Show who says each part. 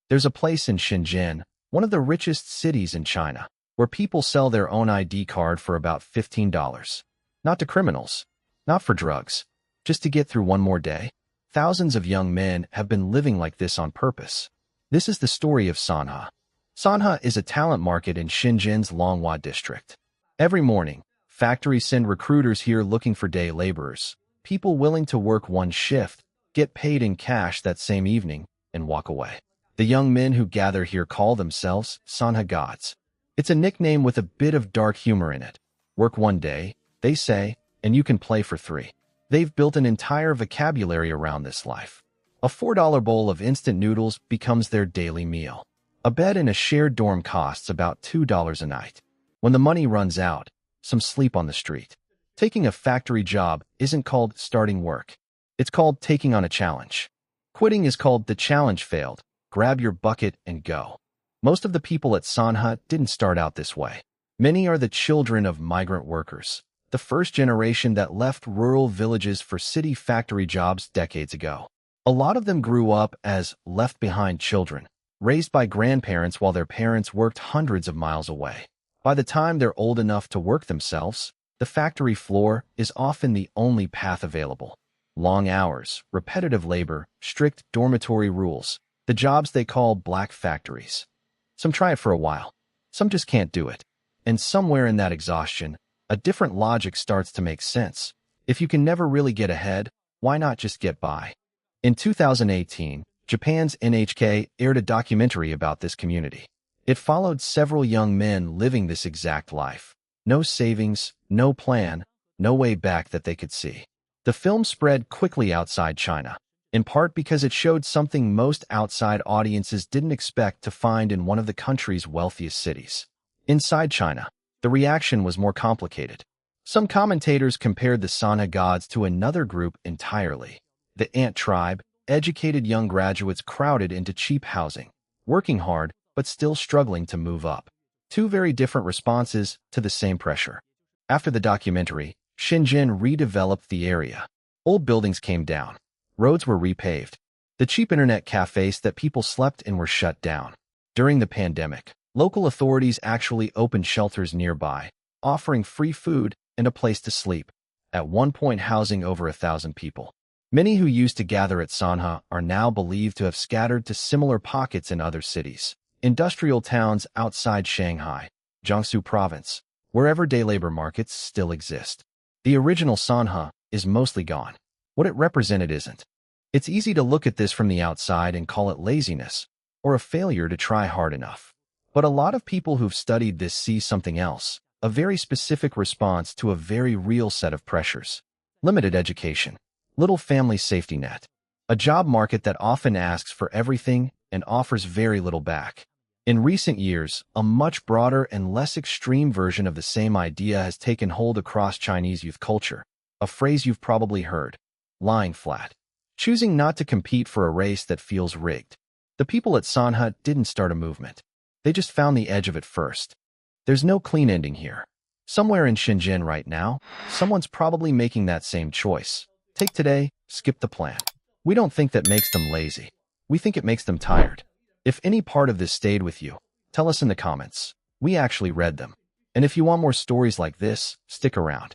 Speaker 1: There's a place in Shenzhen, one of the richest cities in China, where people sell their own ID card for about $15. Not to criminals, not for drugs, just to get through one more day. Thousands of young men have been living like this on purpose. This is the story of Sanhe. Sanhe is a talent market in Shenzhen's Longhua district. Every morning, factories send recruiters here looking for day laborers, people willing to work one shift, get paid in cash that same evening, and walk away. The young men who gather here call themselves Sanhe gods. It's a nickname with a bit of dark humor in it. Work one day, they say, and you can play for 3. They've built an entire vocabulary around this life. A $4 bowl of instant noodles becomes their daily meal. A bed in a shared dorm costs about $2 a night. When the money runs out, some sleep on the street. Taking a factory job isn't called starting work. It's called taking on a challenge. Quitting is called the challenge failed. Grab your bucket and go. Most of the people at Sanhe didn't start out this way. Many are the children of migrant workers, the first generation that left rural villages for city factory jobs decades ago. A lot of them grew up as left-behind children, raised by grandparents while their parents worked hundreds of miles away. By the time they're old enough to work themselves, the factory floor is often the only path available. Long hours, repetitive labor, strict dormitory rules, the jobs they call black factories. Some try it for a while. Some just can't do it. And somewhere in that exhaustion, a different logic starts to make sense. If you can never really get ahead, why not just get by? In 2018, Japan's NHK aired a documentary about this community. It followed several young men living this exact life. No savings, no plan, no way back that they could see. The film spread quickly outside China, in part because it showed something most outside audiences didn't expect to find in one of the country's wealthiest cities. Inside China, the reaction was more complicated. Some commentators compared the Sanhe gods to another group entirely. The ant tribe, educated young graduates crowded into cheap housing, working hard but still struggling to move up. 2 very different responses to the same pressure. After the documentary, Shenzhen redeveloped the area. Old buildings came down. Roads were repaved. The cheap internet cafes that people slept in were shut down. During the pandemic, local authorities actually opened shelters nearby, offering free food and a place to sleep, at one point housing over 1,000 people. Many who used to gather at Sanhe are now believed to have scattered to similar pockets in other cities, industrial towns outside Shanghai, Jiangsu province, wherever day labor markets still exist. The original Sanhe is mostly gone. What it represented isn't. It's easy to look at this from the outside and call it laziness, or a failure to try hard enough. But a lot of people who've studied this see something else, a very specific response to a very real set of pressures. Limited education, little family safety net, a job market that often asks for everything and offers very little back. In recent years, a much broader and less extreme version of the same idea has taken hold across Chinese youth culture, a phrase you've probably heard. Lying flat. Choosing not to compete for a race that feels rigged. The people at Sanhe didn't start a movement. They just found the edge of it first. There's no clean ending here. Somewhere in Shenzhen right now, someone's probably making that same choice. Take today, skip the plan. We don't think that makes them lazy. We think it makes them tired. If any part of this stayed with you, tell us in the comments. We actually read them. And if you want more stories like this, stick around.